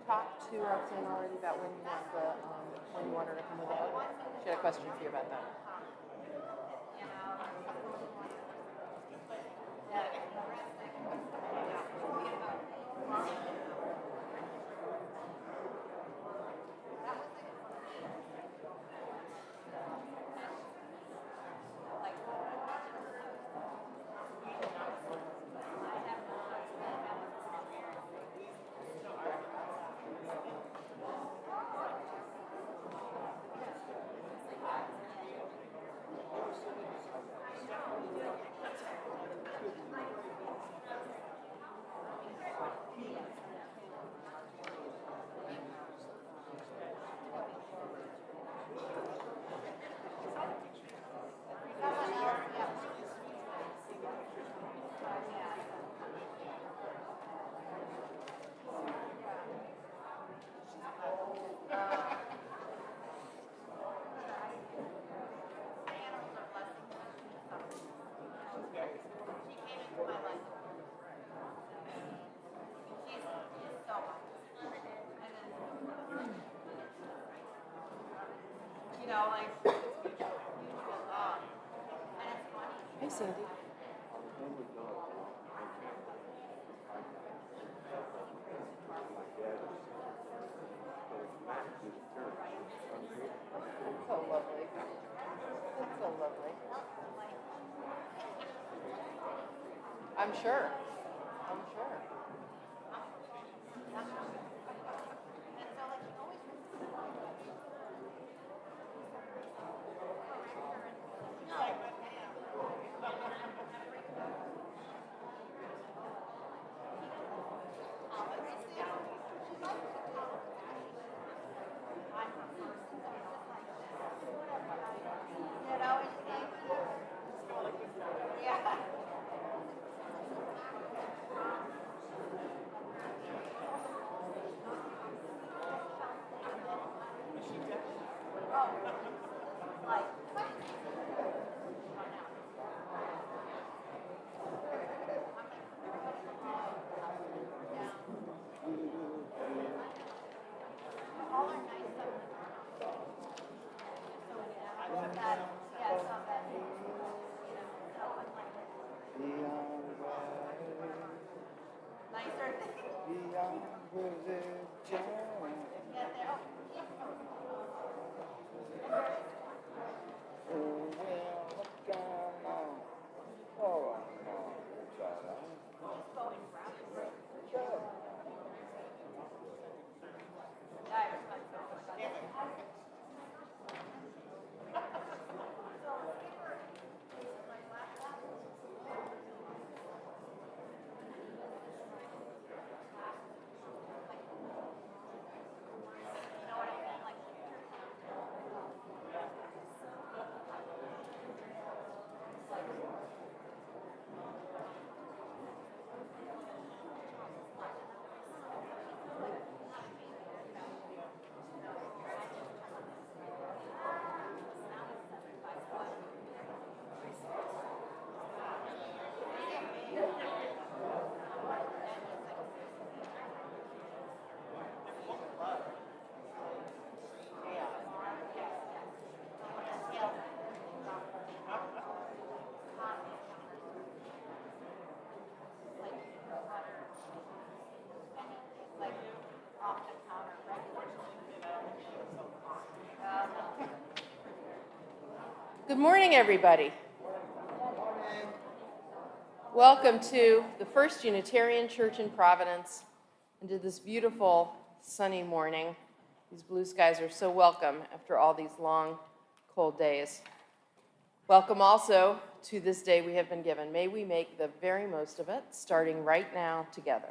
talk to Roxanne already about when you want her to come with the book? She had a question for you about that. Hey, Sandy. So lovely. It's so lovely. I'm sure. I'm sure. Good morning, everybody. Welcome to the First Unitarian Church in Providence and to this beautiful sunny morning. These blue skies are so welcome after all these long, cold days. Welcome also to this day we have been given. May we make the very most of it, starting right now together.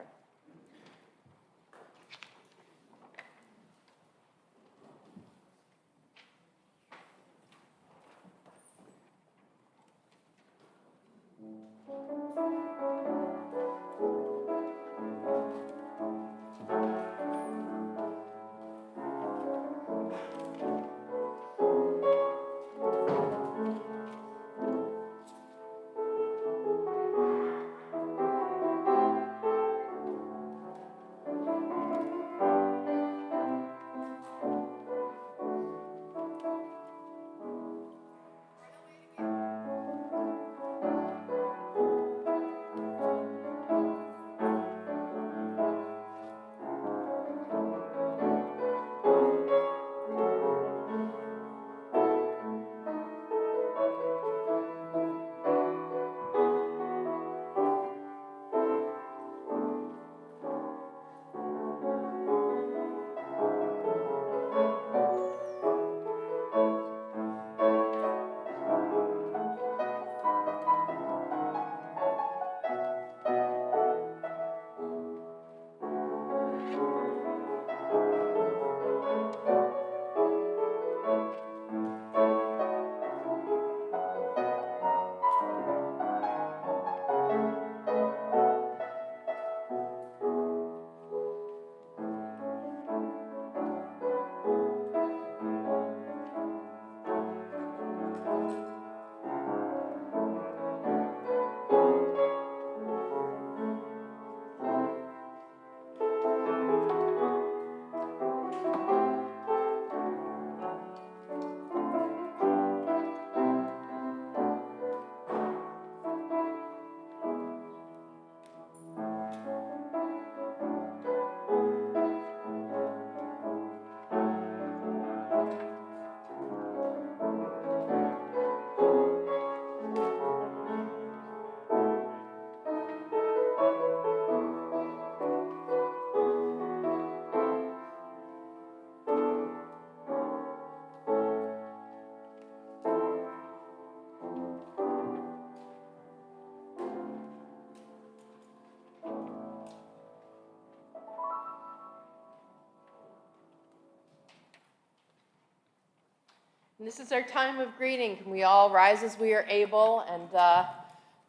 And this is our time of greeting. Can we all rise as we are able and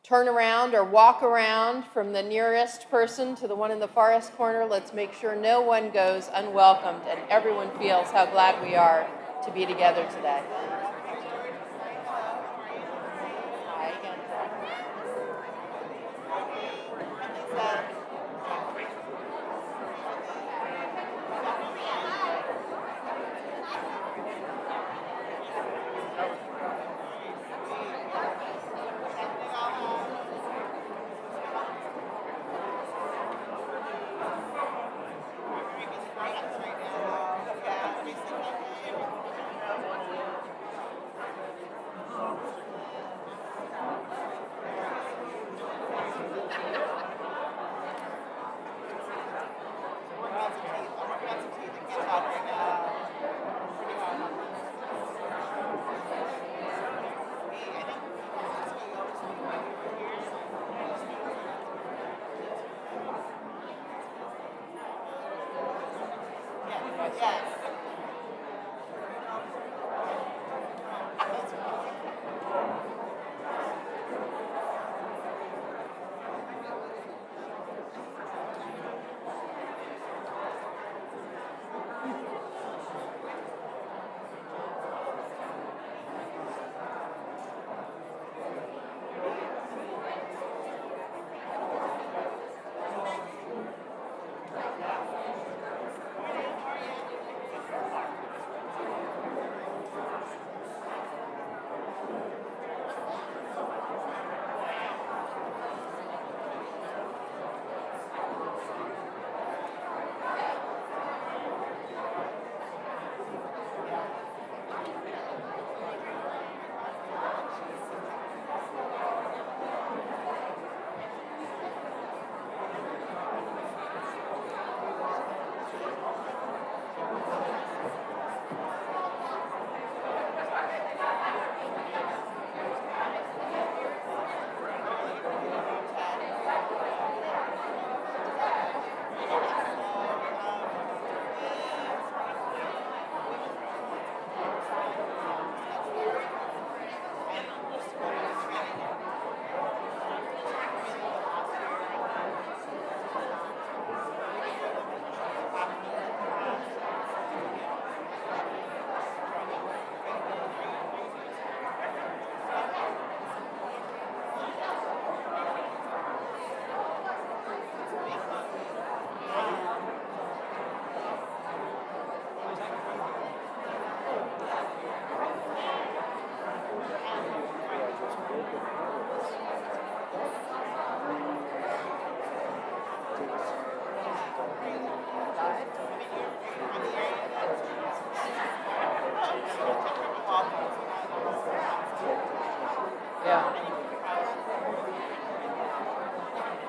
turn around or walk around from the nearest person to the one in the farthest corner? Let's make sure no one goes unwelcomed and everyone feels how glad we are to be together today.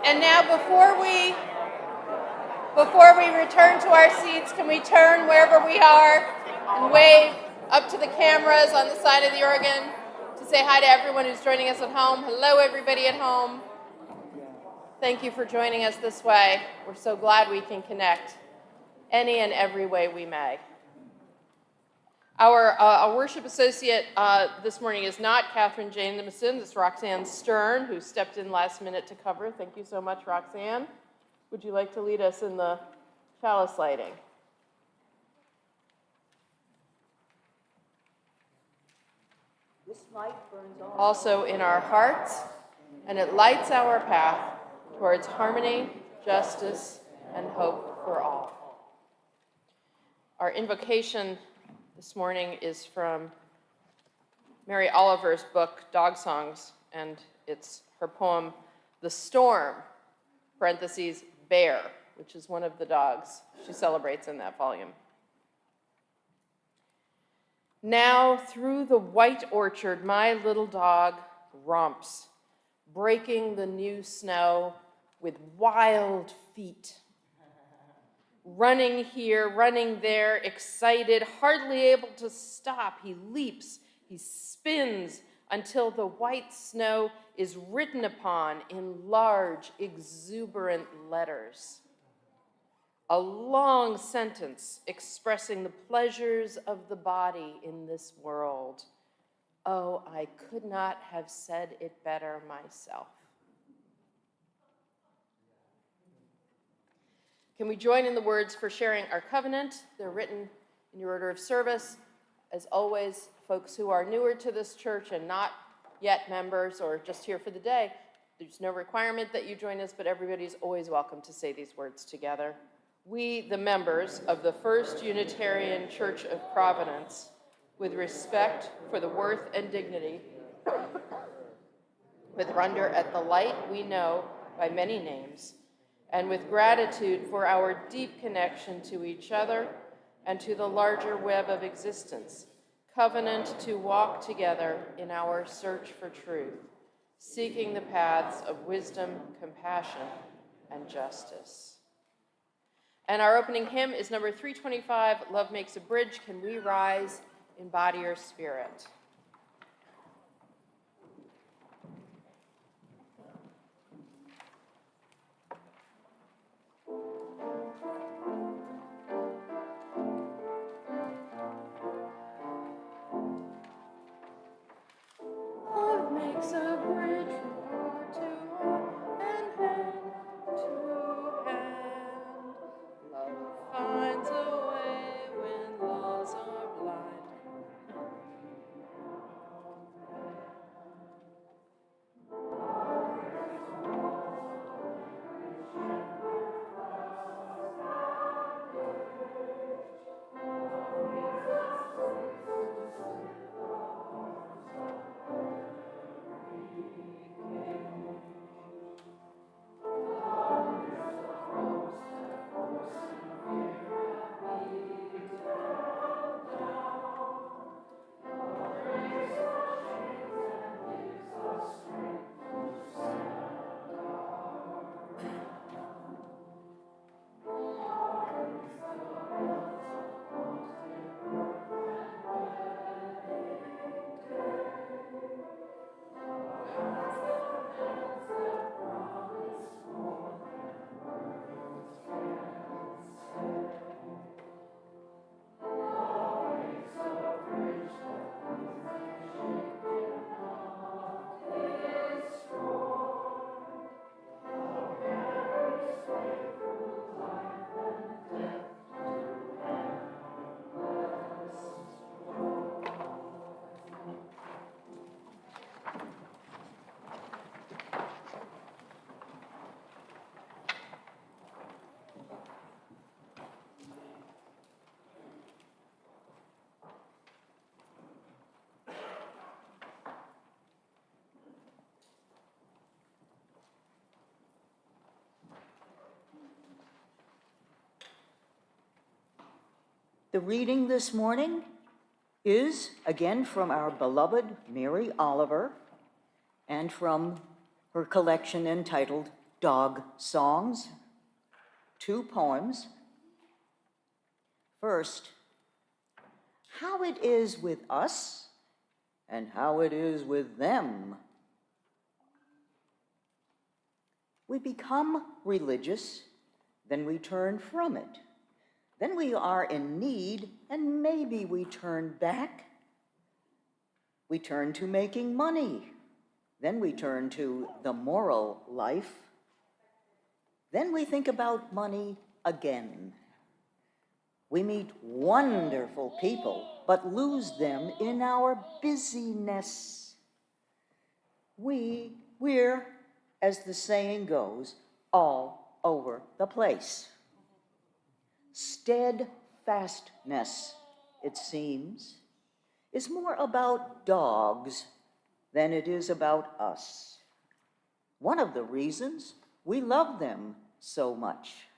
And now before we return to our seats, can we turn wherever we are and wave up to the cameras on the side of the organ to say hi to everyone who's joining us at home. Hello, everybody at home. Thank you for joining us this way. We're so glad we can connect any and every way we may. Our worship associate this morning is not Catherine Jamison. It's Roxanne Stern, who stepped in last minute to cover. Thank you so much, Roxanne. Would you like to lead us in the chalice lighting? This light burns also in our hearts, and it lights our path towards harmony, justice, and hope for all. Our invocation this morning is from Mary Oliver's book, Dog Songs, and it's her poem, The Storm, parentheses, Bear, which is one of the dogs she celebrates in that volume. Now through the white orchard, my little dog romps, breaking the new snow with wild feet. Running here, running there, excited, hardly able to stop. He leaps, he spins until the white snow is written upon in large, exuberant letters. a long sentence expressing the pleasures of the body in this world. Oh, I could not have said it better myself. Can we join in the words for sharing our covenant? They're written in your order of service. As always, folks who are newer to this church and not yet members or just here for the day, there's no requirement that you join us, but everybody's always welcome to say these words together. We, the members of the First Unitarian Church of Providence, with respect for the worth and dignity, with wonder at the light we know by many names, and with gratitude for our deep connection to each other and to the larger web of existence, covenant to walk together in our search for truth, seeking the paths of wisdom, compassion, and justice. And our opening hymn is number 325, Love Makes a Bridge. Can we rise in body or spirit? Love makes a bridge from heart to heart and hand to hand. Love finds a way when laws are blind. The reading this morning is, again, from our beloved Mary Oliver and from her collection entitled Dog Songs, 2 poems. First, how it is with us and how it is with them. We become religious, then we turn from it. Then we are in need, and maybe we turn back. We turn to making money. Then we turn to the moral life. Then we think about money again. We meet wonderful people, but lose them in our busyness. We're, as the saying goes, all over the place. Steadfastness, it seems, is more about dogs than it is about us. One of the reasons we love them so much.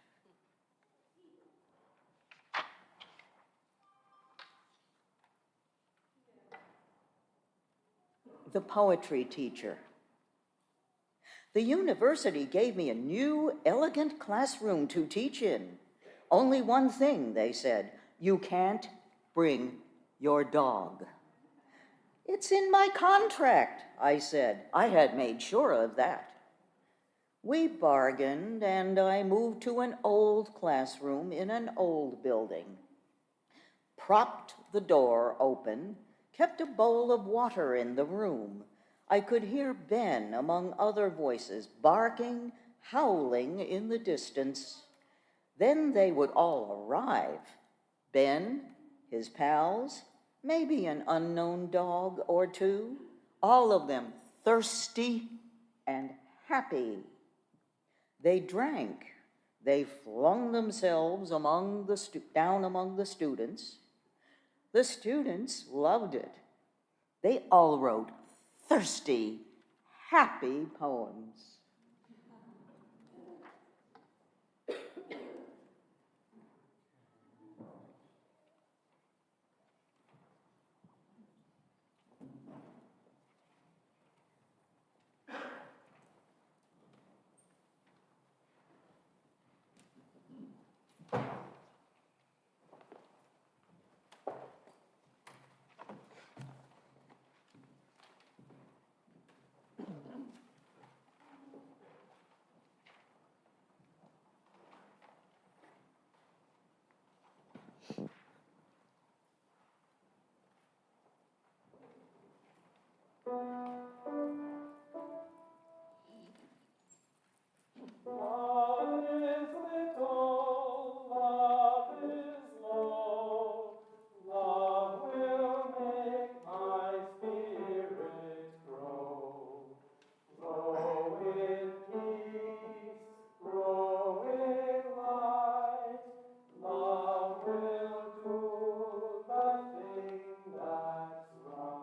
The poetry teacher. The university gave me a new, elegant classroom to teach in. Only one thing, they said, you can't bring your dog. It's in my contract, I said. I had made sure of that. We bargained, and I moved to an old classroom in an old building. Propped the door open, kept a bowl of water in the room. I could hear Ben, among other voices, barking, howling in the distance. Then they would all arrive. Ben, his pals, maybe an unknown dog or two, all of them thirsty and happy. They drank. They flung themselves down among the students. The students loved it. They all wrote thirsty, happy poems. Love is little, love is low, love will make my spirit grow. Grow in peace, grow in light, love will do the thing that's right.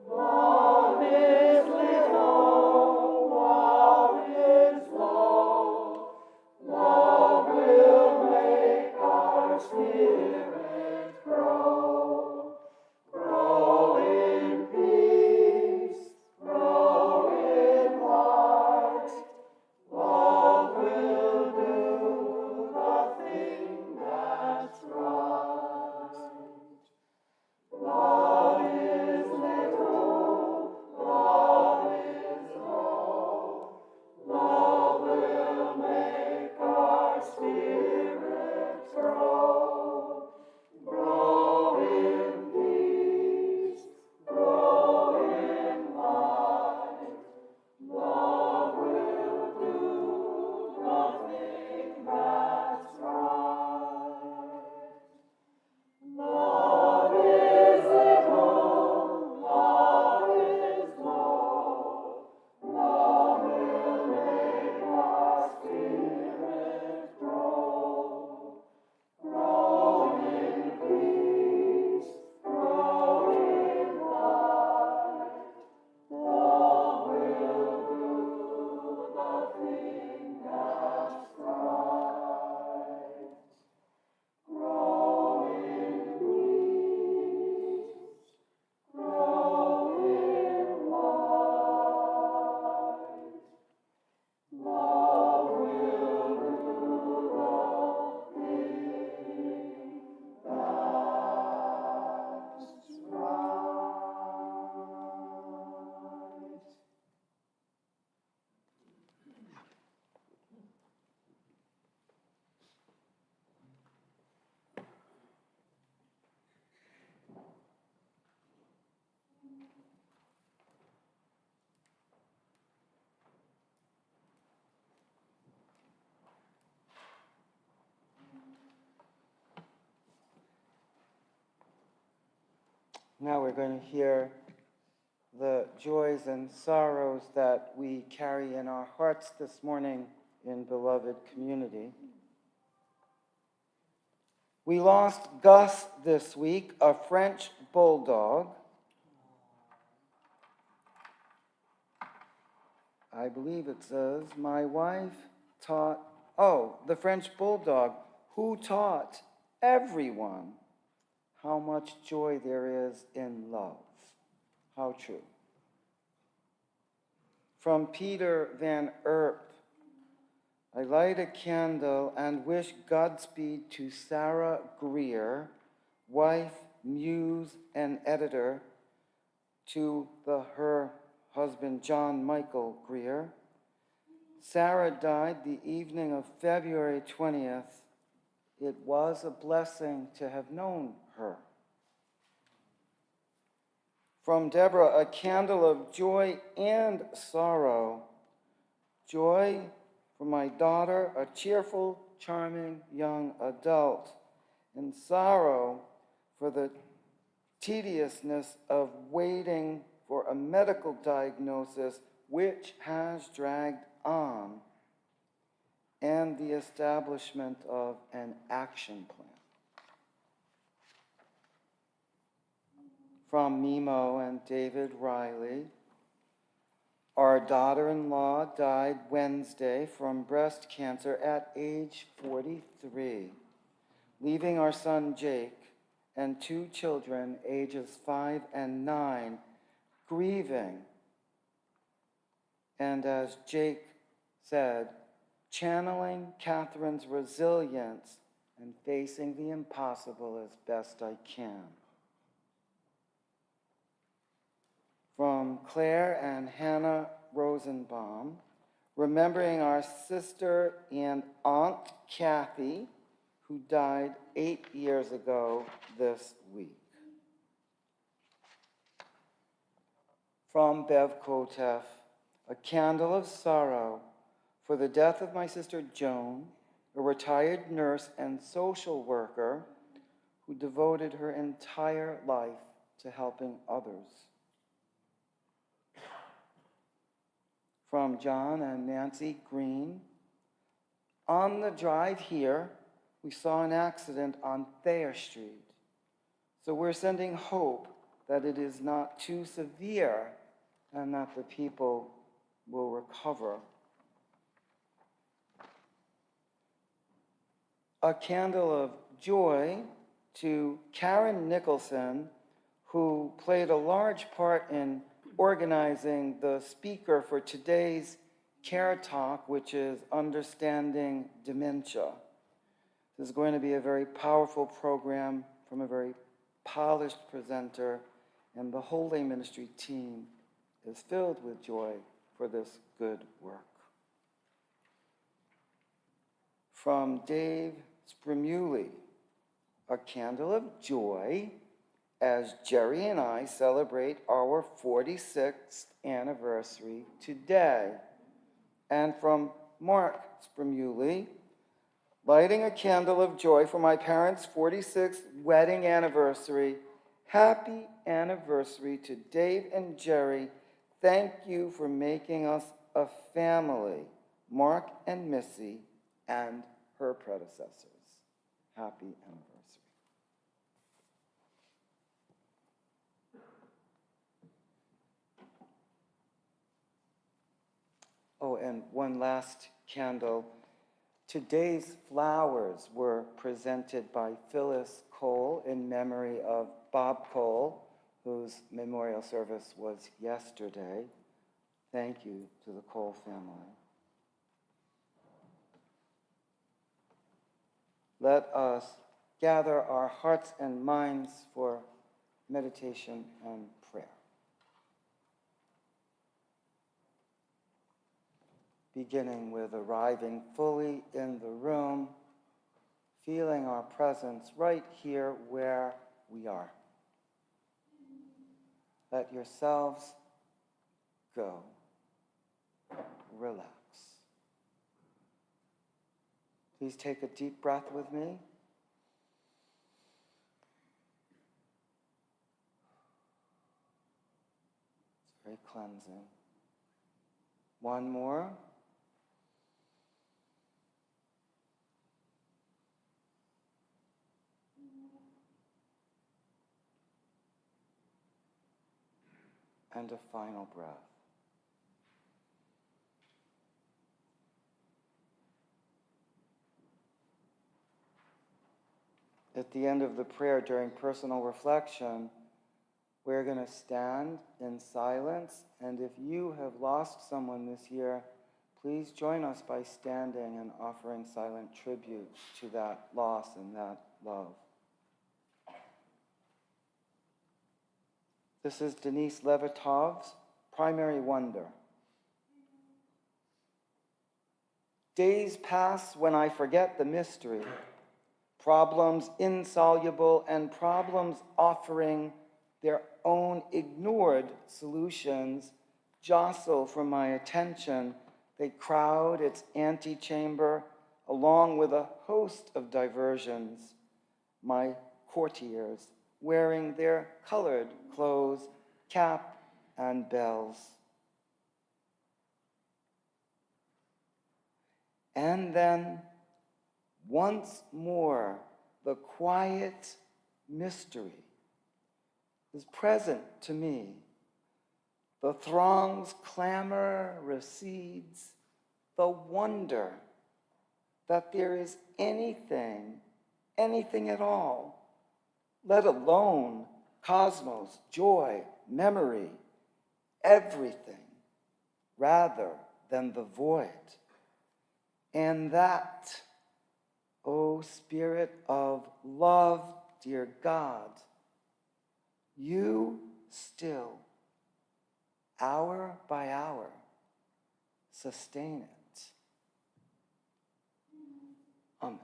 Love is little, love is low, love will make our spirit grow. Grow in peace, grow in light, love will do the thing that's right. Love is little, love is low, love will make our spirit grow. Grow in peace, grow in light, love will do the thing that's right. Love is little, love is low, love will make our spirit grow. Grow in peace, grow in light, love will do the thing that's right. Grow in peace, grow in light, love will do the thing that's right. Now we're going to hear the joys and sorrows that we carry in our hearts this morning in beloved community. We lost Gus this week, a French bulldog. I believe it says, my wife taught, the French bulldog, who taught everyone how much joy there is in love. How true. From Peter Van Erp, I light a candle and wish Godspeed to Sarah Greer, wife, muse, and editor, to her husband John Michael Greer. Sarah died the evening of February 20th. It was a blessing to have known her. From Deborah, a candle of joy and sorrow. Joy for my daughter, a cheerful, charming young adult, and sorrow for the tediousness of waiting for a medical diagnosis which has dragged on, and the establishment of an action plan. From Mimo and David Riley, our daughter-in-law died Wednesday from breast cancer at age 43, leaving our son Jake and 2 children, ages 5 and 9, grieving. And as Jake said, channeling Catherine's resilience and facing the impossible as best I can. From Claire and Hannah Rosenbaum, remembering our sister and Aunt Kathy, who died 8 years ago this week. From Bev Kotef, a candle of sorrow for the death of my sister Joan, a retired nurse and social worker who devoted her entire life to helping others. From John and Nancy Green, on the drive here, we saw an accident on Thayer Street. So we're sending hope that it is not too severe and that the people will recover. A candle of joy to Karen Nicholson, who played a large part in organizing the speaker for today's Care Talk, which is Understanding Dementia. This is going to be a very powerful program from a very polished presenter, and the whole lay ministry team is filled with joy for this good work. From Dave Sprimuli, a candle of joy as Jerry and I celebrate our 46th anniversary today. And from Mark Sprimuli, lighting a candle of joy for my parents' 46th wedding anniversary. Happy anniversary to Dave and Jerry. Thank you for making us a family. Mark and Missy and her predecessors. Happy anniversary. Oh, and one last candle. Today's flowers were presented by Phyllis Cole in memory of Bob Cole, whose memorial service was yesterday. Thank you to the Cole family. Let us gather our hearts and minds for meditation and prayer. Beginning with arriving fully in the room, feeling our presence right here where we are. Let yourselves go. Relax. Please take a deep breath with me. It's very cleansing. One more. And a final breath. At the end of the prayer, during personal reflection, we're going to stand in silence, and if you have lost someone this year, please join us by standing and offering silent tribute to that loss and that love. This is Denise Levitov's primary wonder. Days pass when I forget the mystery, problems insoluble and problems offering their own ignored solutions jostle for my attention. They crowd its antechamber along with a host of diversions. My courtiers, wearing their colored clothes, cap and bells. And then, once more, the quiet mystery is present to me. The throng's clamor recedes, the wonder that there is anything at all, let alone cosmos, joy, memory, everything, rather than the void. And that, O Spirit of love, dear God, you still, hour by hour, sustain it. Amen.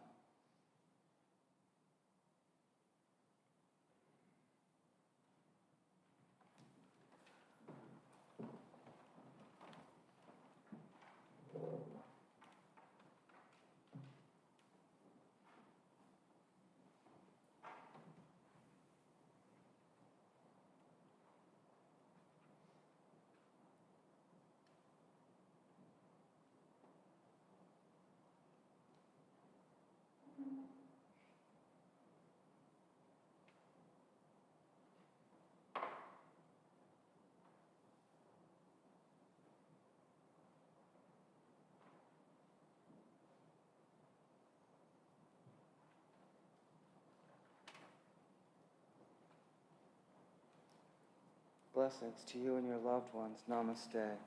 Blessings to you and your loved ones. Namaste.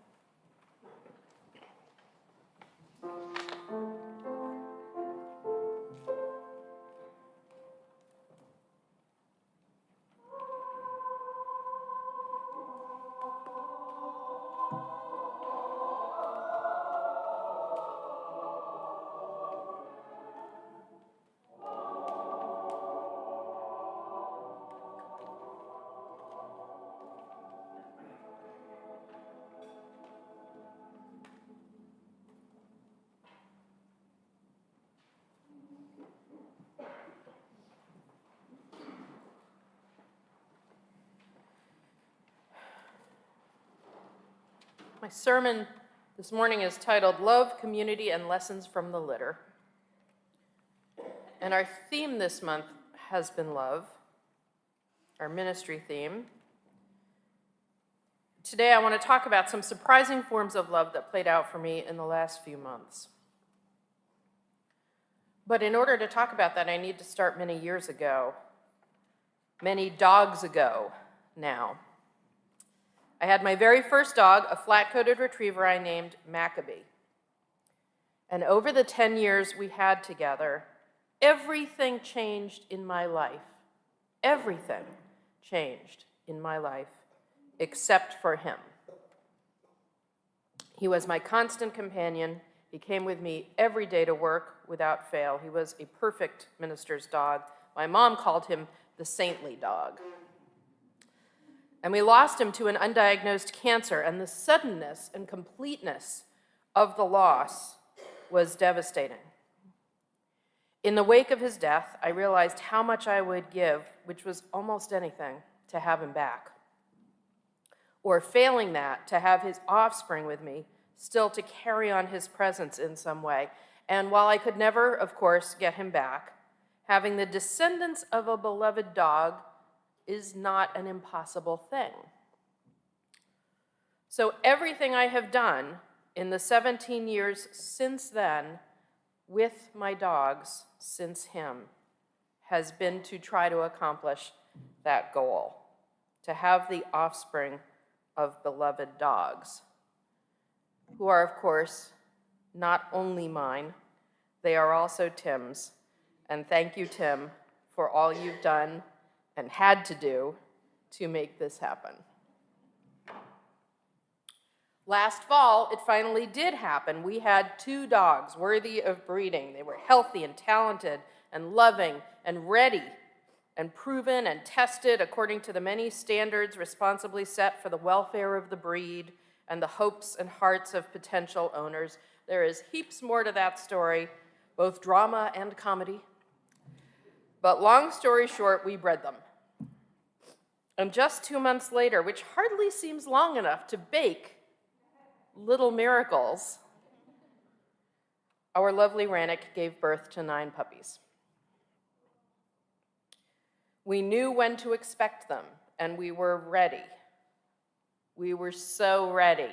My sermon this morning is titled Love, Community, and Lessons from the Litter. And our theme this month has been love, our ministry theme. Today I want to talk about some surprising forms of love that played out for me in the last few months. But in order to talk about that, I need to start many years ago, many dogs ago now. I had my very first dog, a flat-coated retriever I named Maccabee. And over the 10 years we had together, everything changed in my life. Everything changed in my life, except for him. He was my constant companion. He came with me every day to work without fail. He was a perfect minister's dog. My mom called him the saintly dog. And we lost him to an undiagnosed cancer, and the suddenness and completeness of the loss was devastating. In the wake of his death, I realized how much I would give, which was almost anything, to have him back. Or failing that, to have his offspring with me, still to carry on his presence in some way. And while I could never, of course, get him back, having the descendants of a beloved dog is not an impossible thing. So everything I have done in the 17 years since then with my dogs since him has been to try to accomplish that goal, to have the offspring of beloved dogs, who are, of course, not only mine, they are also Tim's. And thank you, Tim, for all you've done and had to do to make this happen. Last fall, it finally did happen. We had 2 dogs worthy of breeding. They were healthy and talented and loving and ready and proven and tested according to the many standards responsibly set for the welfare of the breed and the hopes and hearts of potential owners. There is heaps more to that story, both drama and comedy. But long story short, we bred them. And just 2 months later, which hardly seems long enough to bake little miracles, our lovely Rannick gave birth to 9 puppies. We knew when to expect them, and we were ready. We were so ready.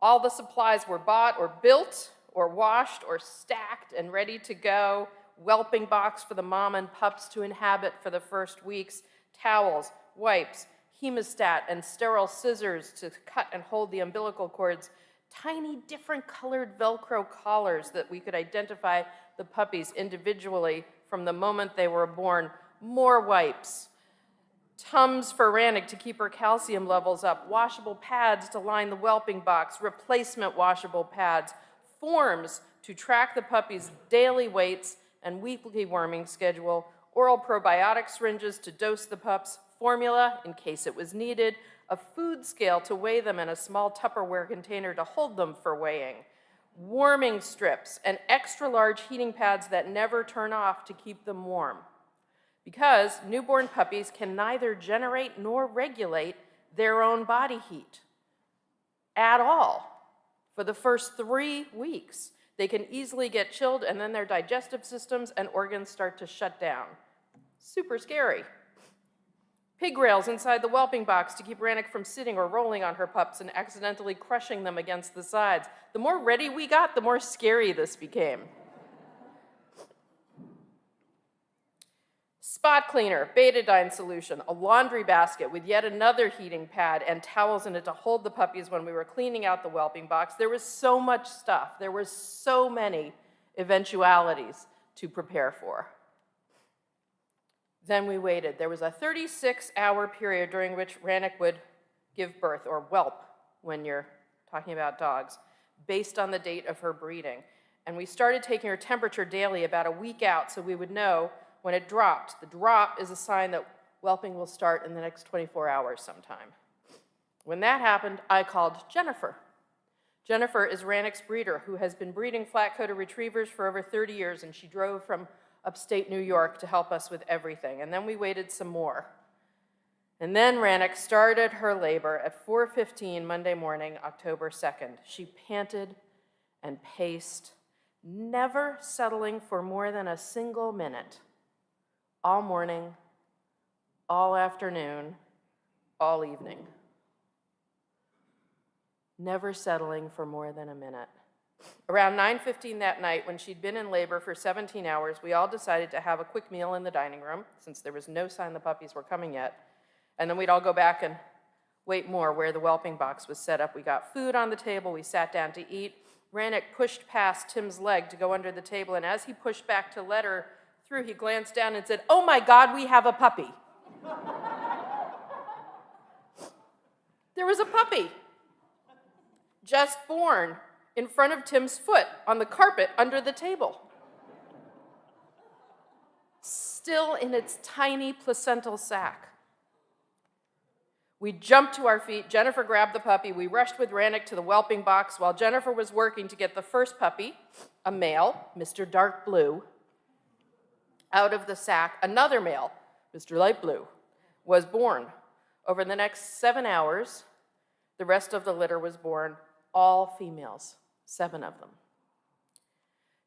All the supplies were bought or built or washed or stacked and ready to go. Whelping box for the mom and pups to inhabit for the first weeks, towels, wipes, hemostat, and sterile scissors to cut and hold the umbilical cords, tiny different colored Velcro collars that we could identify the puppies individually from the moment they were born, more wipes, Tums for Rannick to keep her calcium levels up, washable pads to line the whelping box, replacement washable pads, forms to track the puppy's daily weights and weekly worming schedule, oral probiotic syringes to dose the pups, formula in case it was needed, a food scale to weigh them in a small Tupperware container to hold them for weighing, warming strips, and extra large heating pads that never turn off to keep them warm. Because newborn puppies can neither generate nor regulate their own body heat at all for the first 3 weeks. They can easily get chilled, and then their digestive systems and organs start to shut down. Super scary. Pig rails inside the whelping box to keep Rannick from sitting or rolling on her pups and accidentally crushing them against the sides. The more ready we got, the more scary this became. Spot cleaner, betadine solution, a laundry basket with yet another heating pad and towels in it to hold the puppies when we were cleaning out the whelping box. There was so much stuff. There were so many eventualities to prepare for. Then we waited. There was a 36-hour period during which Rannick would give birth, or whelp when you're talking about dogs, based on the date of her breeding. And we started taking her temperature daily about a week out so we would know when it dropped. The drop is a sign that whelping will start in the next 24 hours sometime. When that happened, I called Jennifer. Jennifer is Rannick's breeder who has been breeding flat-coated retrievers for over 30 years, and she drove from upstate New York to help us with everything. And then we waited some more. And then Rannick started her labor at 4:15 Monday morning, October 2nd. She panted and paced, never settling for more than a single minute. All morning, all afternoon, all evening. Never settling for more than a minute. Around 9:15 that night, when she'd been in labor for 17 hours, we all decided to have a quick meal in the dining room, since there was no sign the puppies were coming yet. And then we'd all go back and wait more where the whelping box was set up. We got food on the table, we sat down to eat. Rannick pushed past Tim's leg to go under the table, and as he pushed back to let her through, he glanced down and said, "Oh my God, we have a puppy." There was a puppy, just born, in front of Tim's foot on the carpet under the table, still in its tiny placental sac. We jumped to our feet. Jennifer grabbed the puppy. We rushed with Rannick to the whelping box while Jennifer was working to get the first puppy, a male, Mr. Dark Blue, out of the sack. Another male, Mr. Light Blue, was born. Over the next 7 hours, the rest of the litter was born, all females, 7 of them.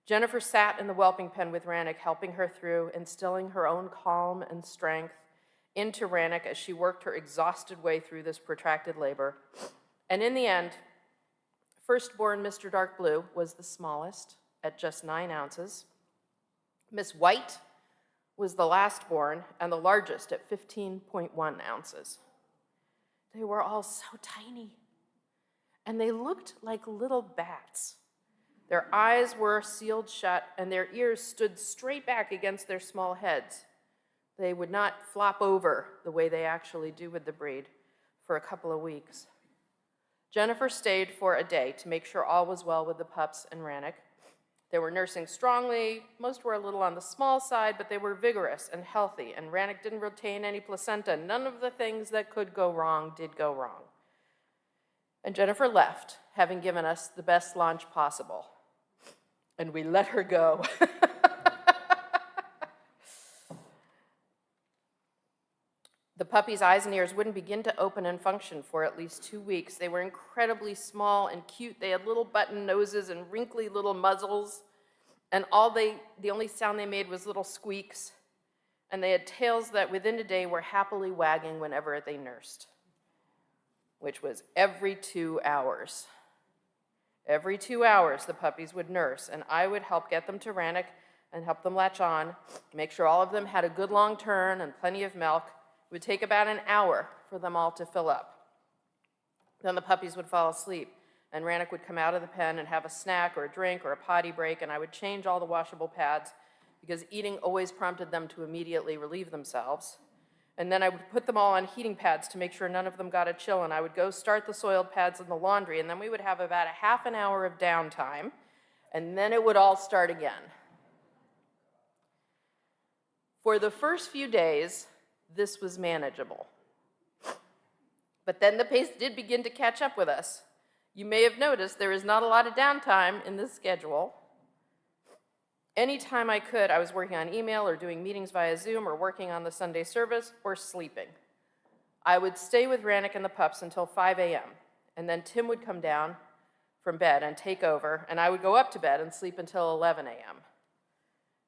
Jennifer sat in the whelping pen with Rannick, helping her through, instilling her own calm and strength into Rannick as she worked her exhausted way through this protracted labor. And in the end, firstborn Mr. Dark Blue was the smallest at just 9 ounces. Miss White was the last born and the largest at 15.1 ounces. They were all so tiny, and they looked like little bats. Their eyes were sealed shut, and their ears stood straight back against their small heads. They would not flop over the way they actually do with the breed for a couple of weeks. Jennifer stayed for a day to make sure all was well with the pups and Rannick. They were nursing strongly. Most were a little on the small side, but they were vigorous and healthy, and Rannick didn't retain any placenta. None of the things that could go wrong did go wrong. And Jennifer left, having given us the best lunch possible. And we let her go. The puppy's eyes and ears wouldn't begin to open and function for at least 2 weeks. They were incredibly small and cute. They had little button noses and wrinkly little muzzles, and the only sound they made was little squeaks. And they had tails that within a day were happily wagging whenever they nursed, which was every 2 hours. Every 2 hours, the puppies would nurse, and I would help get them to Rannick and help them latch on, make sure all of them had a good long turn and plenty of milk. It would take about an hour for them all to fill up. Then the puppies would fall asleep, and Rannick would come out of the pen and have a snack or a drink or a potty break, and I would change all the washable pads because eating always prompted them to immediately relieve themselves. And then I would put them all on heating pads to make sure none of them got a chill, and I would go start the soiled pads in the laundry, and then we would have about a half an hour of downtime, and then it would all start again. For the first few days, this was manageable. But then the pace did begin to catch up with us. You may have noticed there is not a lot of downtime in this schedule. Anytime I could, I was working on email or doing meetings via Zoom or working on the Sunday service or sleeping. I would stay with Rannick and the pups until 5 a.m., and then Tim would come down from bed and take over, and I would go up to bed and sleep until 11 a.m.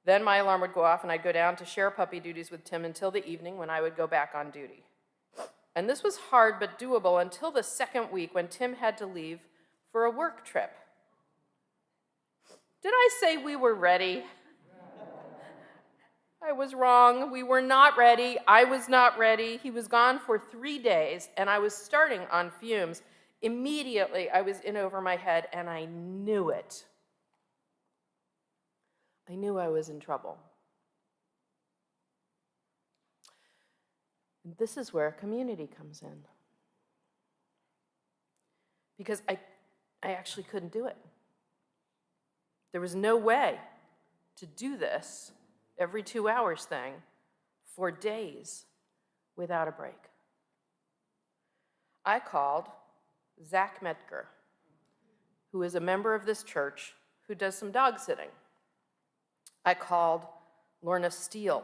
Then my alarm would go off, and I'd go down to share puppy duties with Tim until the evening when I would go back on duty. And this was hard but doable until the second week when Tim had to leave for a work trip. Did I say we were ready? I was wrong. We were not ready. I was not ready. He was gone for 3 days, and I was starting on fumes. Immediately, I was in over my head, and I knew it. I knew I was in trouble. And this is where community comes in. Because I actually couldn't do it. There was no way to do this every 2 hours thing for days without a break. I called Zach Metker, who is a member of this church who does some dog sitting. I called Lorna Steele,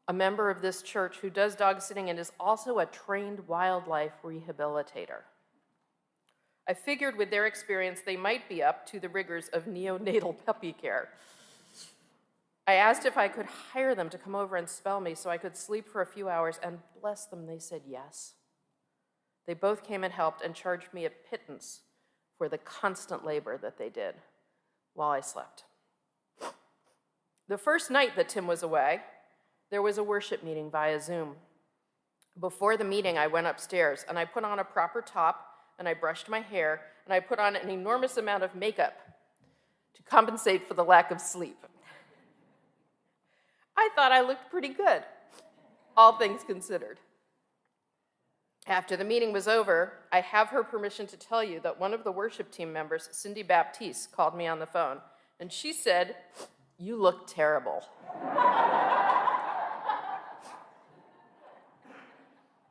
a member of this church who does dog sitting and is also a trained wildlife rehabilitator. I figured with their experience, they might be up to the rigors of neonatal puppy care. I asked if I could hire them to come over and spell me so I could sleep for a few hours, and bless them, they said yes. They both came and helped and charged me a pittance for the constant labor that they did while I slept. The first night that Tim was away, there was a worship meeting via Zoom. Before the meeting, I went upstairs, and I put on a proper top, and I brushed my hair, and I put on an enormous amount of makeup to compensate for the lack of sleep. I thought I looked pretty good, all things considered. After the meeting was over, I have her permission to tell you that one of the worship team members, Cindy Baptiste, called me on the phone, and she said, "You look terrible."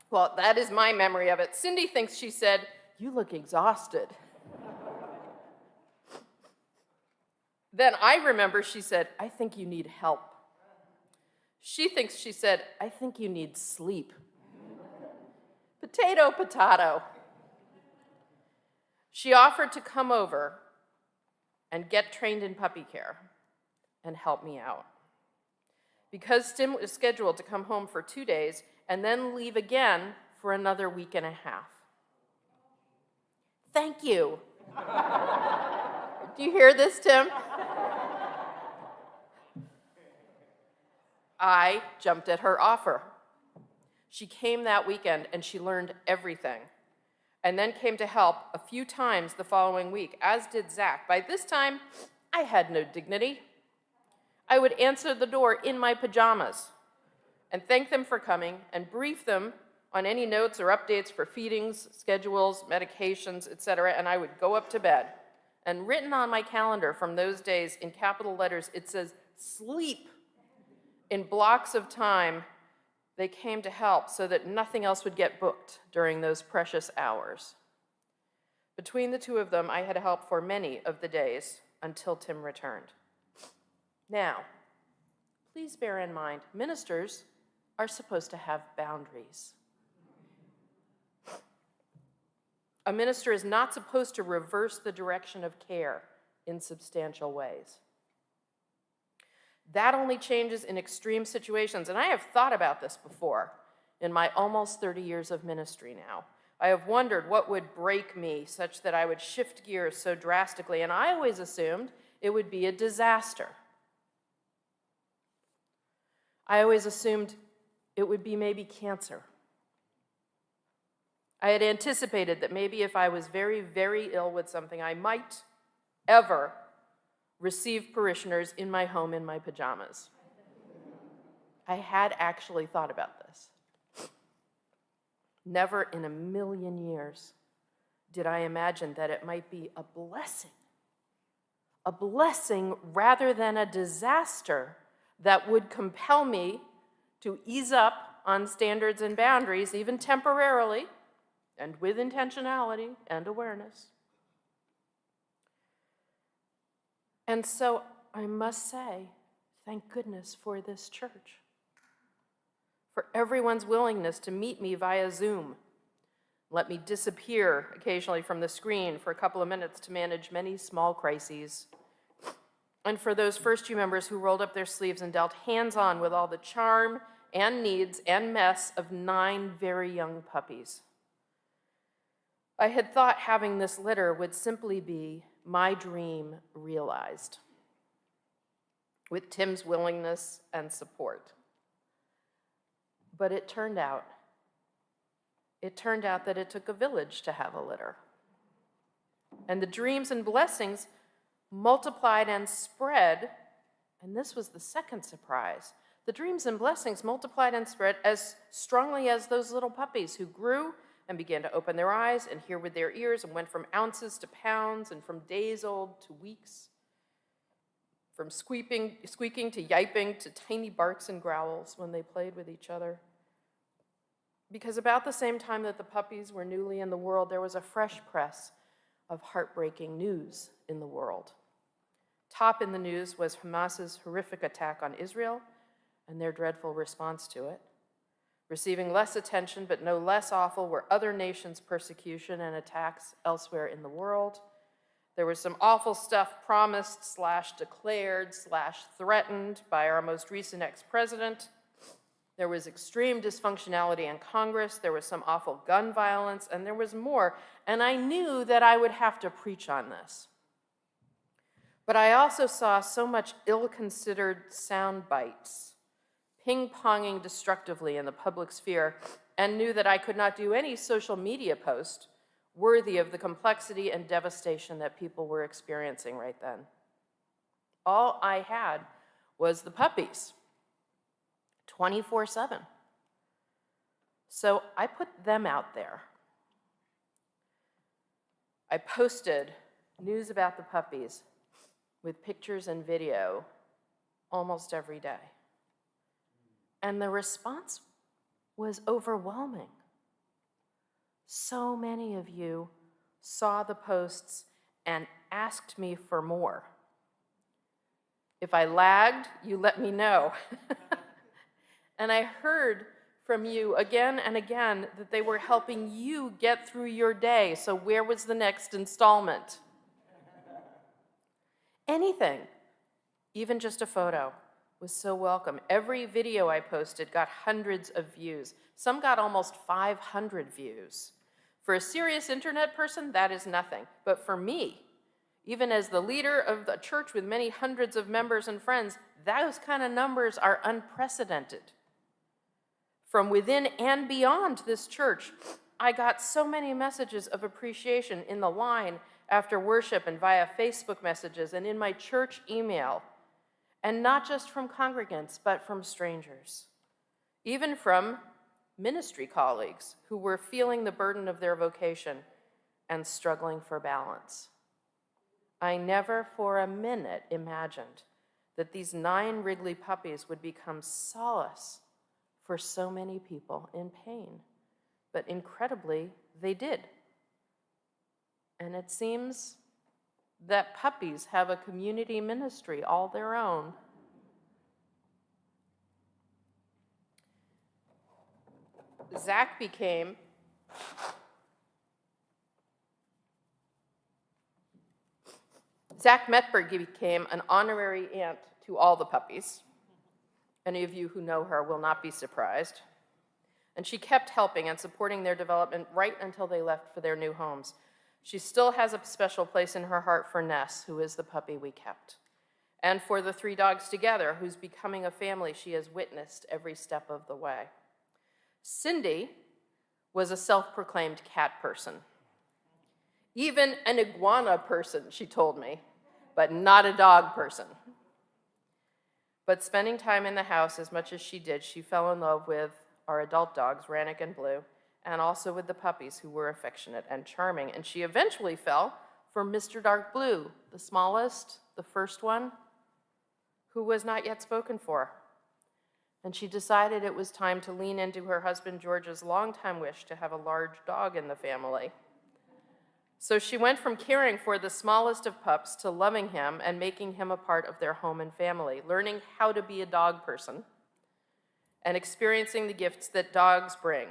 Well, that is my memory of it. Cindy thinks she said, "You look exhausted." Then I remember she said, "I think you need help." She thinks she said, "I think you need sleep." Potato, potato. She offered to come over and get trained in puppy care and help me out. Because Tim was scheduled to come home for 2 days and then leave again for another week and a half. Thank you. Do you hear this, Tim? I jumped at her offer. She came that weekend and she learned everything, and then came to help a few times the following week, as did Zach. By this time, I had no dignity. I would answer the door in my pajamas and thank them for coming and brief them on any notes or updates for feedings, schedules, medications, etc., and I would go up to bed. And written on my calendar from those days in capital letters, it says, sleep. In blocks of time, they came to help so that nothing else would get booked during those precious hours. Between the two of them, I had help for many of the days until Tim returned. Now, please bear in mind, ministers are supposed to have boundaries. A minister is not supposed to reverse the direction of care in substantial ways. That only changes in extreme situations, and I have thought about this before in my almost 30 years of ministry now. I have wondered what would break me such that I would shift gears so drastically, and I always assumed it would be a disaster. I always assumed it would be maybe cancer. I had anticipated that maybe if I was very, very ill with something, I might ever receive parishioners in my home in my pajamas. I had actually thought about this. Never in a million years did I imagine that it might be a blessing rather than a disaster that would compel me to ease up on standards and boundaries, even temporarily, and with intentionality and awareness. And so I must say, thank goodness for this church, for everyone's willingness to meet me via Zoom, let me disappear occasionally from the screen for a couple of minutes to manage many small crises, and for those First U members who rolled up their sleeves and dealt hands-on with all the charm and needs and mess of 9 very young puppies. I had thought having this litter would simply be my dream realized, with Tim's willingness and support. But it turned out that it took a village to have a litter. And the dreams and blessings multiplied and spread, and this was the second surprise. The dreams and blessings multiplied and spread as strongly as those little puppies who grew and began to open their eyes and hear with their ears and went from ounces to pounds and from days old to weeks, from squeaking to yiping to tiny barks and growls when they played with each other. Because about the same time that the puppies were newly in the world, there was a fresh press of heartbreaking news in the world. Top in the news was Hamas's horrific attack on Israel and their dreadful response to it. Receiving less attention, but no less awful, were other nations' persecution and attacks elsewhere in the world. There was some awful stuff promised / declared / threatened by our most recent ex-president. There was extreme dysfunctionality in Congress. There was some awful gun violence, and there was more. And I knew that I would have to preach on this. But I also saw so much ill-considered sound bites, ping-ponging destructively in the public sphere, and knew that I could not do any social media post worthy of the complexity and devastation that people were experiencing right then. All I had was the puppies, 24/7. So I put them out there. I posted news about the puppies with pictures and video almost every day. And the response was overwhelming. So many of you saw the posts and asked me for more. If I lagged, you let me know. And I heard from you again and again that they were helping you get through your day. So where was the next installment? Anything, even just a photo, was so welcome. Every video I posted got hundreds of views. Some got almost 500 views. For a serious internet person, that is nothing. But for me, even as the leader of a church with many hundreds of members and friends, those kind of numbers are unprecedented. From within and beyond this church, I got so many messages of appreciation in the line after worship and via Facebook messages and in my church email. And not just from congregants, but from strangers. Even from ministry colleagues who were feeling the burden of their vocation and struggling for balance. I never for a minute imagined that these 9 Wrigley puppies would become solace for so many people in pain. But incredibly, they did. And it seems that puppies have a community ministry all their own. Zach Metberg became an honorary aunt to all the puppies. Any of you who know her will not be surprised. And she kept helping and supporting their development right until they left for their new homes. She still has a special place in her heart for Ness, who is the puppy we kept, and for the 3 dogs together, whose becoming a family she has witnessed every step of the way. Cindy was a self-proclaimed cat person. Even an iguana person, she told me, but not a dog person. But spending time in the house as much as she did, she fell in love with our adult dogs, Rannick and Blue, and also with the puppies, who were affectionate and charming. And she eventually fell for Mr. Dark Blue, the smallest, the first one, who was not yet spoken for. And she decided it was time to lean into her husband George's longtime wish to have a large dog in the family. So she went from caring for the smallest of pups to loving him and making him a part of their home and family, learning how to be a dog person and experiencing the gifts that dogs bring,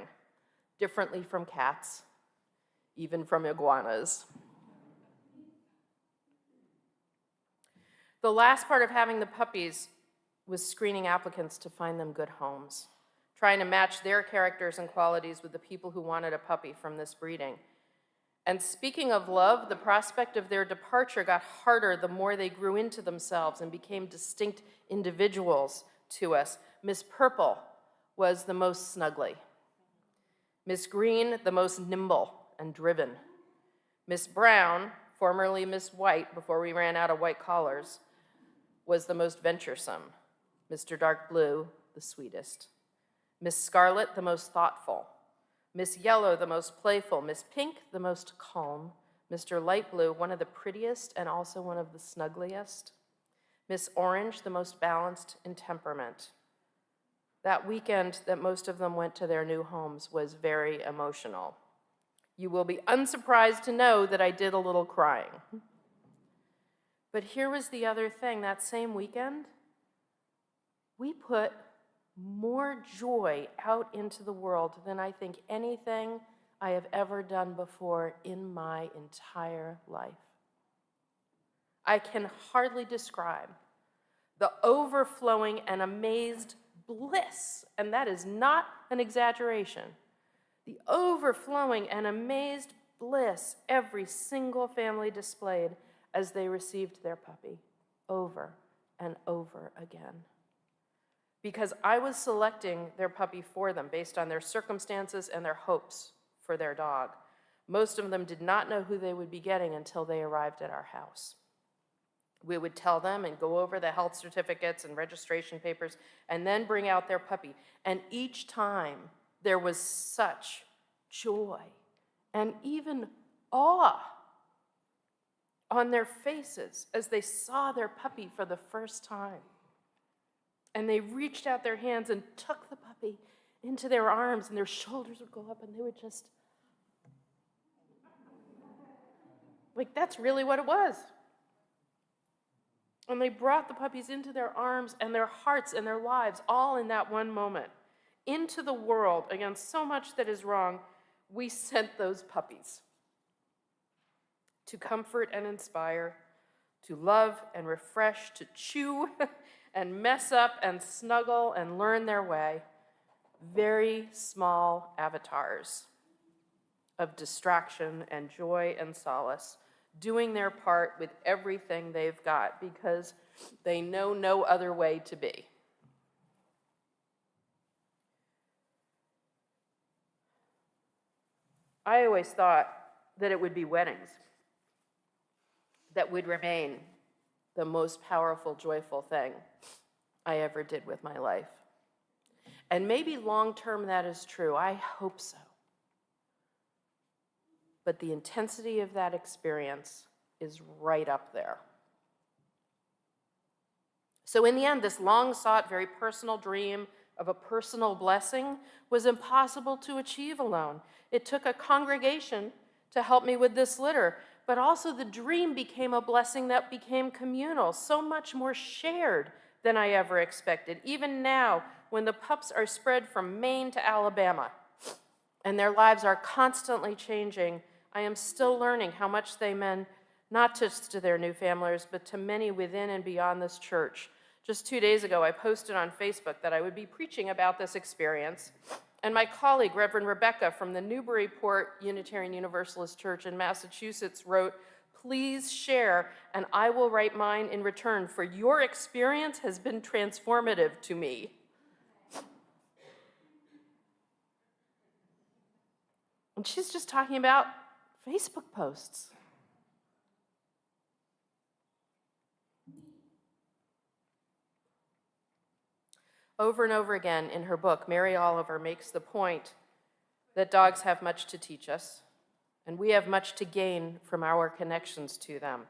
differently from cats, even from iguanas. The last part of having the puppies was screening applicants to find them good homes, trying to match their characters and qualities with the people who wanted a puppy from this breeding. And speaking of love, the prospect of their departure got harder the more they grew into themselves and became distinct individuals to us. Miss Purple was the most snuggly. Miss Green, the most nimble and driven. Miss Brown, formerly Miss White, before we ran out of white collars, was the most venturesome. Mr. Dark Blue, the sweetest. Miss Scarlet, the most thoughtful. Miss Yellow, the most playful. Miss Pink, the most calm. Mr. Light Blue, one of the prettiest and also one of the snuggliest. Miss Orange, the most balanced in temperament. That weekend that most of them went to their new homes was very emotional. You will be unsurprised to know that I did a little crying. But here was the other thing. That same weekend, we put more joy out into the world than I think anything I have ever done before in my entire life. I can hardly describe the overflowing and amazed bliss, and that is not an exaggeration, the overflowing and amazed bliss every single family displayed as they received their puppy over and over again. Because I was selecting their puppy for them based on their circumstances and their hopes for their dog. Most of them did not know who they would be getting until they arrived at our house. We would tell them and go over the health certificates and registration papers and then bring out their puppy. And each time there was such joy and even awe on their faces as they saw their puppy for the first time. And they reached out their hands and took the puppy into their arms, and their shoulders would go up, and they would just, like, that's really what it was. And they brought the puppies into their arms and their hearts and their lives, all in that one moment. Into the world, against so much that is wrong, we sent those puppies to comfort and inspire, to love and refresh, to chew and mess up and snuggle and learn their way. Very small avatars of distraction and joy and solace, doing their part with everything they've got because they know no other way to be. I always thought that it would be weddings that would remain the most powerful, joyful thing I ever did with my life. And maybe long-term that is true. I hope so. But the intensity of that experience is right up there. So in the end, this long-sought, very personal dream of a personal blessing was impossible to achieve alone. It took a congregation to help me with this litter, but also the dream became a blessing that became communal, so much more shared than I ever expected. Even now, when the pups are spread from Maine to Alabama, and their lives are constantly changing, I am still learning how much they meant, not just to their new families, but to many within and beyond this church. Just 2 days ago, I posted on Facebook that I would be preaching about this experience, and my colleague, Reverend Rebecca from the Newburyport Unitarian Universalist Church in Massachusetts wrote, "Please share, and I will write mine in return, for your experience has been transformative to me." And she's just talking about Facebook posts. Over and over again in her book, Mary Oliver makes the point that dogs have much to teach us, and we have much to gain from our connections to them.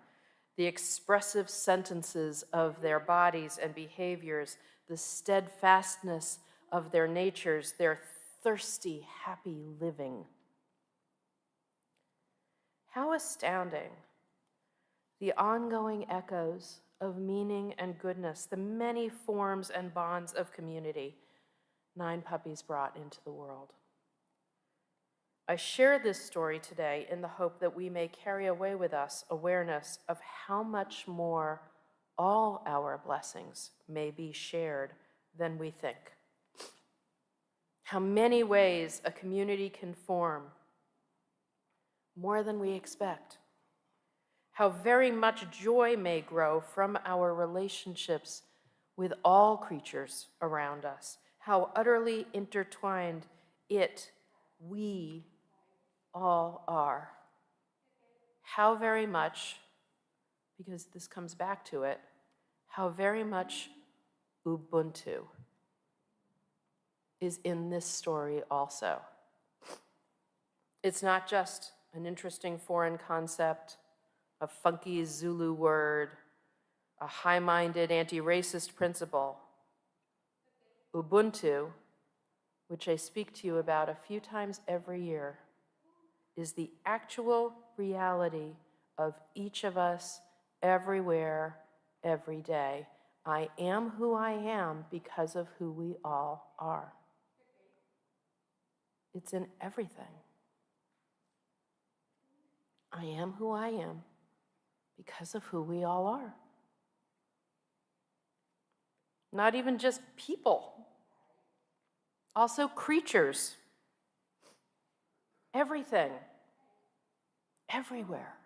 The expressive sentences of their bodies and behaviors, the steadfastness of their natures, their thirsty, happy living. How astounding the ongoing echoes of meaning and goodness, the many forms and bonds of community 9 puppies brought into the world. I share this story today in the hope that we may carry away with us awareness of how much more all our blessings may be shared than we think. How many ways a community can form, more than we expect. How very much joy may grow from our relationships with all creatures around us. How utterly intertwined we all are. How very much, because this comes back to it, how very much Ubuntu is in this story also. It's not just an interesting foreign concept, a funky Zulu word, a high-minded anti-racist principle. Ubuntu, which I speak to you about a few times every year, is the actual reality of each of us, everywhere, every day. I am who I am because of who we all are. It's in everything. I am who I am because of who we all are. Not even just people, also creatures. Everything, everywhere.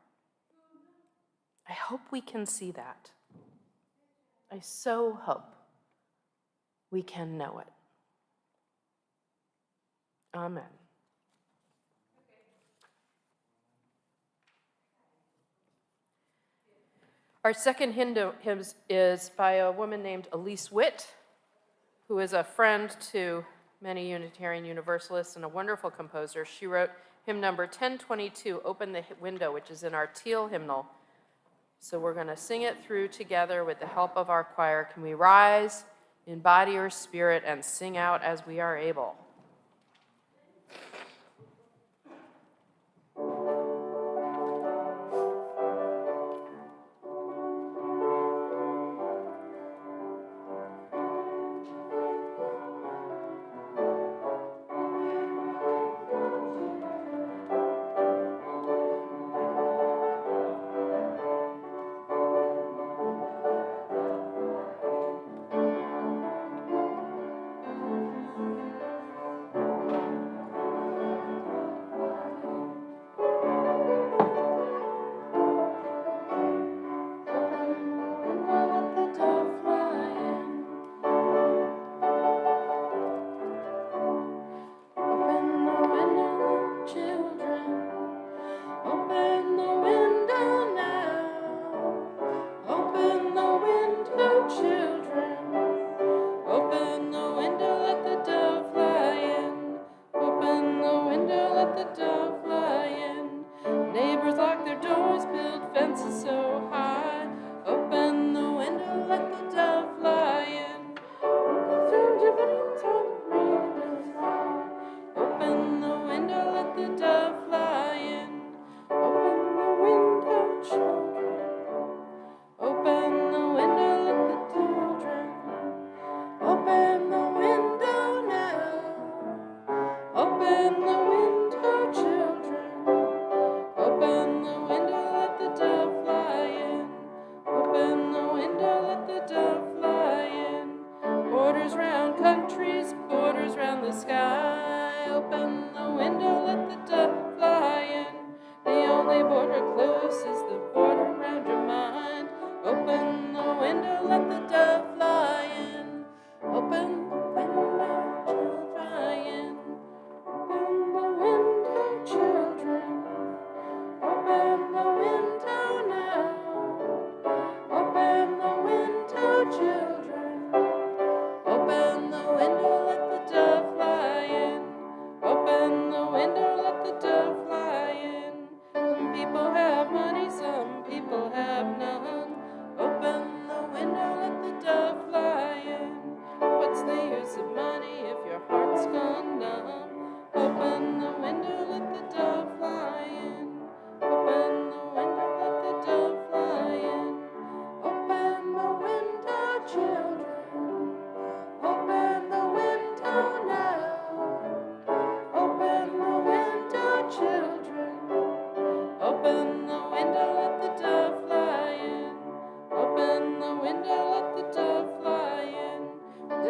I hope we can see that. I so hope we can know it. Amen. Our second hymn is by a woman named Elise Witt, who is a friend to many Unitarian Universalists and a wonderful composer. She wrote hymn number 1022, Open the Window, which is in our teal hymnal. So we're going to sing it through together with the help of our choir. Can we rise in body or spirit and sing out as we are able?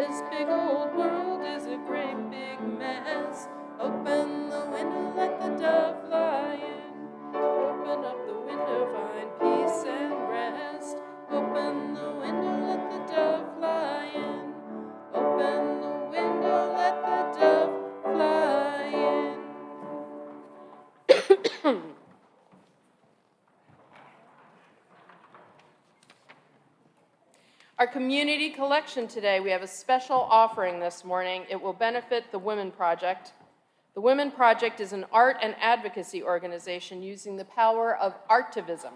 This big old world is a great big mess. Open the window, let the dove fly in. Open up the window, find peace and rest. Open the window, let the dove fly in. Open the window, let the dove fly in. Our community collection today, we have a special offering this morning. It will benefit the Women Project. The Women Project is an art and advocacy organization using the power of artivism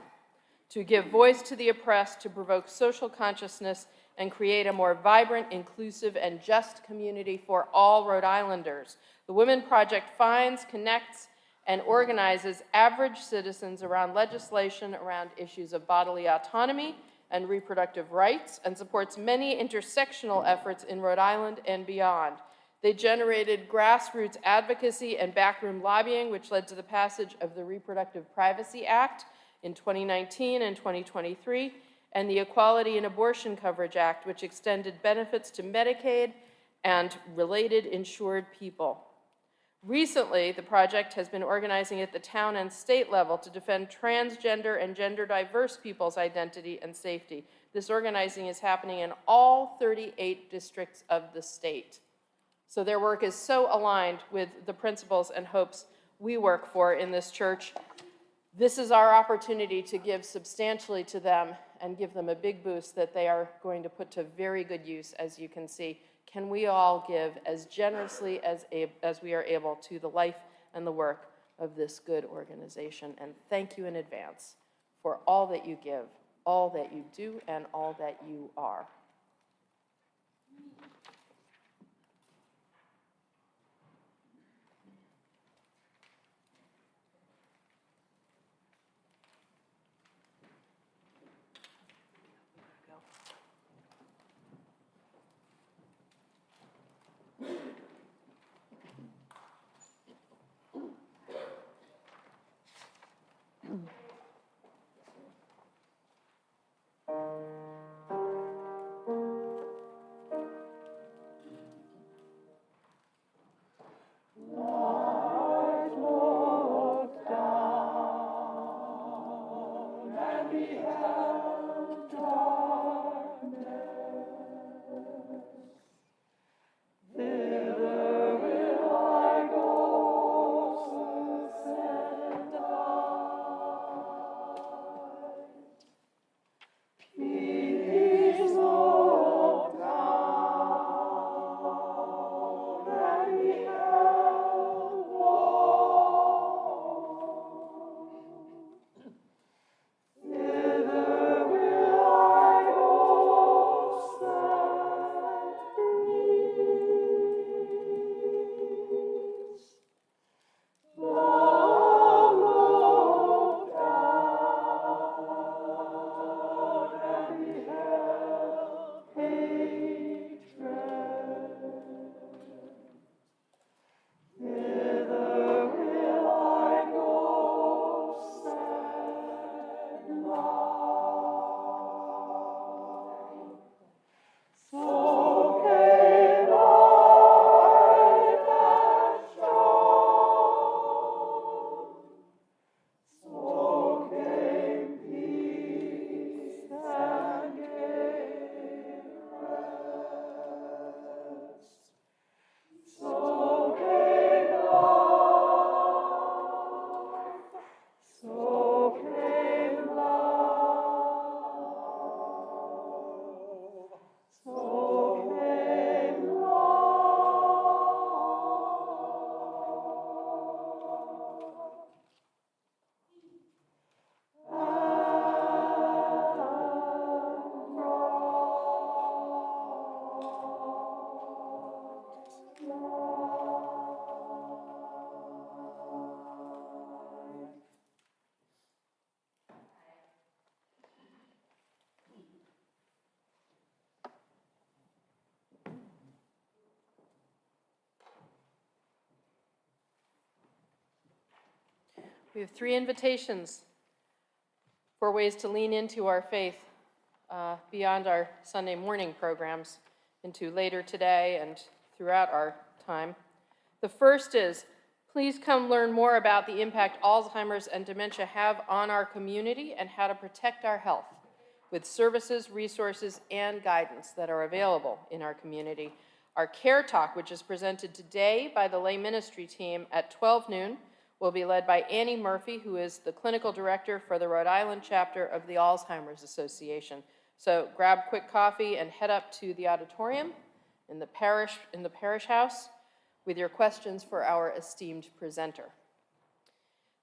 to give voice to the oppressed, to provoke social consciousness, and create a more vibrant, inclusive, and just community for all Rhode Islanders. The Women Project finds, connects, and organizes average citizens around legislation around issues of bodily autonomy and reproductive rights, and supports many intersectional efforts in Rhode Island and beyond. They generated grassroots advocacy and backroom lobbying, which led to the passage of the Reproductive Privacy Act in 2019 and 2023, and the Equality in Abortion Coverage Act, which extended benefits to Medicaid and related insured people. Recently, the project has been organizing at the town and state level to defend transgender and gender diverse people's identity and safety. This organizing is happening in all 38 districts of the state. So their work is so aligned with the principles and hopes we work for in this church. This is our opportunity to give substantially to them and give them a big boost that they are going to put to very good use, as you can see. Can we all give as generously as we are able to the life and the work of this good organization? And thank you in advance for all that you give, all that you do, and all that you are. We have 3 invitations for ways to lean into our faith beyond our Sunday morning programs. into later today and throughout our time. The first is, please come learn more about the impact Alzheimer's and dementia have on our community and how to protect our health with services, resources, and guidance that are available in our community. Our Care Talk, which is presented today by the lay ministry team at 12 noon, will be led by Annie Murphy, who is the clinical director for the Rhode Island chapter of the Alzheimer's Association. So grab quick coffee and head up to the auditorium in the parish house with your questions for our esteemed presenter.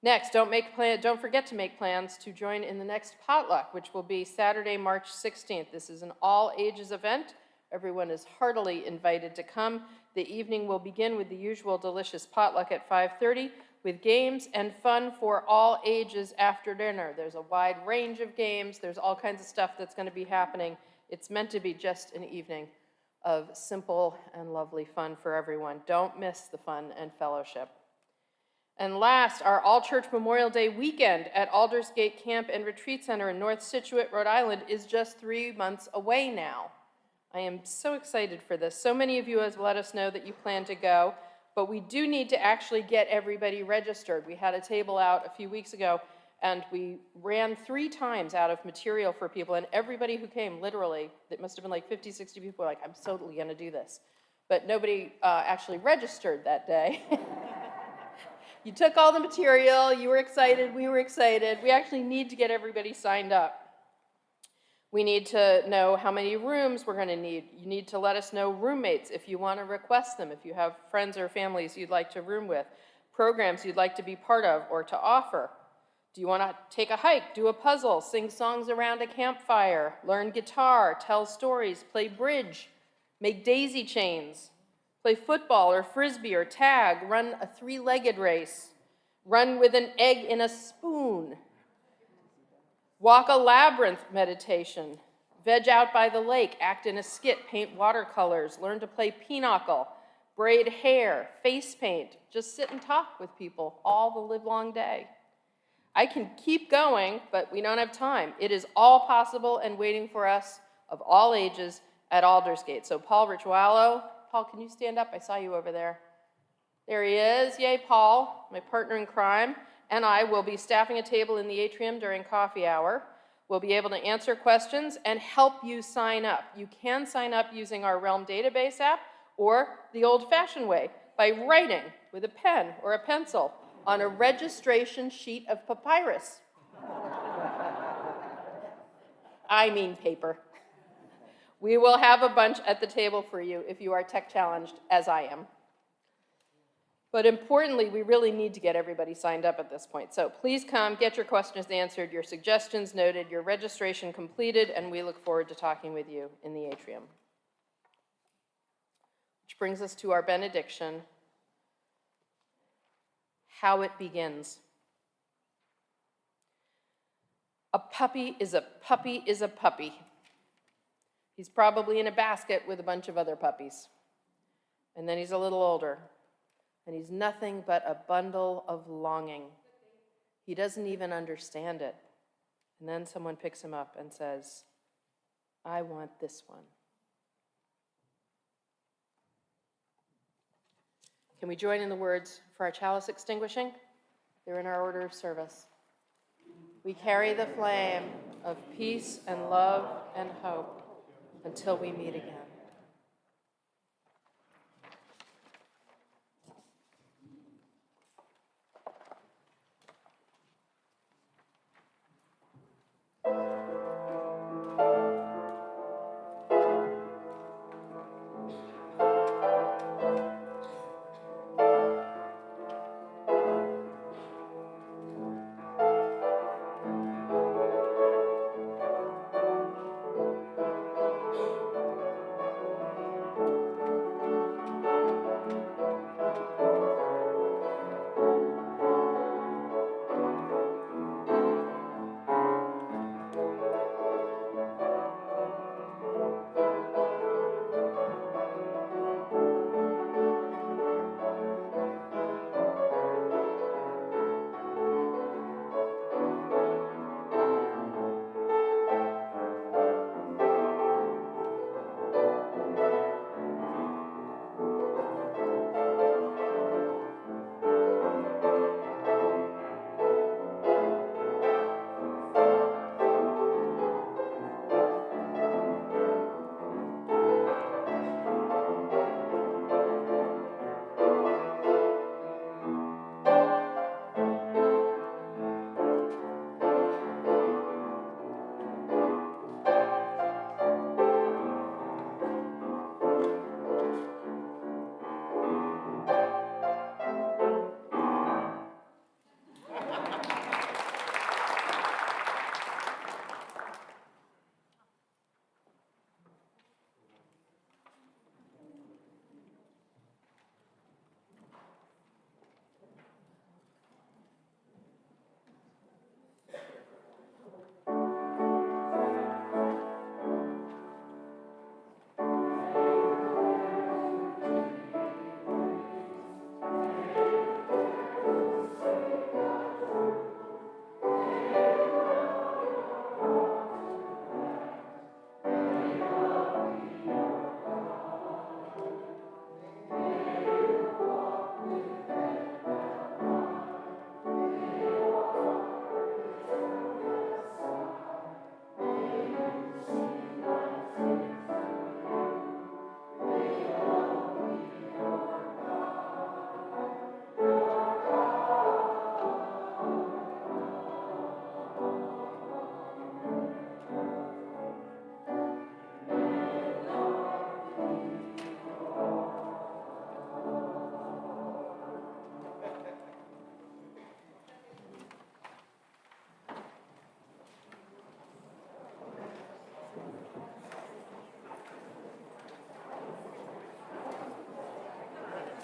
Next, don't forget to make plans to join in the next potluck, which will be Saturday, March 16th. This is an all-ages event. Everyone is heartily invited to come. The evening will begin with the usual delicious potluck at 5:30 with games and fun for all ages after dinner. There's a wide range of games. There's all kinds of stuff that's going to be happening. It's meant to be just an evening of simple and lovely fun for everyone. Don't miss the fun and fellowship. And last, our All-Church Memorial Day weekend at Aldersgate Camp and Retreat Center in North Scituate, Rhode Island is just 3 months away now. I am so excited for this. So many of you have let us know that you plan to go, but we do need to actually get everybody registered. We had a table out a few weeks ago, and we ran 3 times out of material for people, and everybody who came, literally, it must have been like 50, 60 people, were like, I'm totally going to do this. But nobody actually registered that day. You took all the material, you were excited, we were excited. We actually need to get everybody signed up. We need to know how many rooms we're going to need. You need to let us know roommates if you want to request them, if you have friends or families you'd like to room with, programs you'd like to be part of or to offer. Do you want to take a hike, do a puzzle, sing songs around a campfire, learn guitar, tell stories, play bridge, make daisy chains, play football or frisbee or tag, run a 3-legged race, run with an egg in a spoon, walk a labyrinth meditation, veg out by the lake, act in a skit, paint watercolors, learn to play pinochle, braid hair, face paint, just sit and talk with people all the livelong day. I can keep going, but we don't have time. It is all possible and waiting for us of all ages at Aldersgate. So Paul Ricciuolo, Paul, can you stand up? I saw you over there. There he is. Yay, Paul, my partner in crime, and I will be staffing a table in the atrium during coffee hour. We'll be able to answer questions and help you sign up. You can sign up using our Realm database app or the old-fashioned way by writing with a pen or a pencil on a registration sheet of papyrus. I mean paper. We will have a bunch at the table for you if you are tech challenged, as I am. But importantly, we really need to get everybody signed up at this point. So please come, get your questions answered, your suggestions noted, your registration completed, and we look forward to talking with you in the atrium. Which brings us to our benediction, how it begins. A puppy is a puppy is a puppy. He's probably in a basket with a bunch of other puppies. And then he's a little older. And he's nothing but a bundle of longing. He doesn't even understand it. And then someone picks him up and says, I want this one. Can we join in the words for our chalice extinguishing? They're in our order of service. We carry the flame of peace and love and hope until we meet again.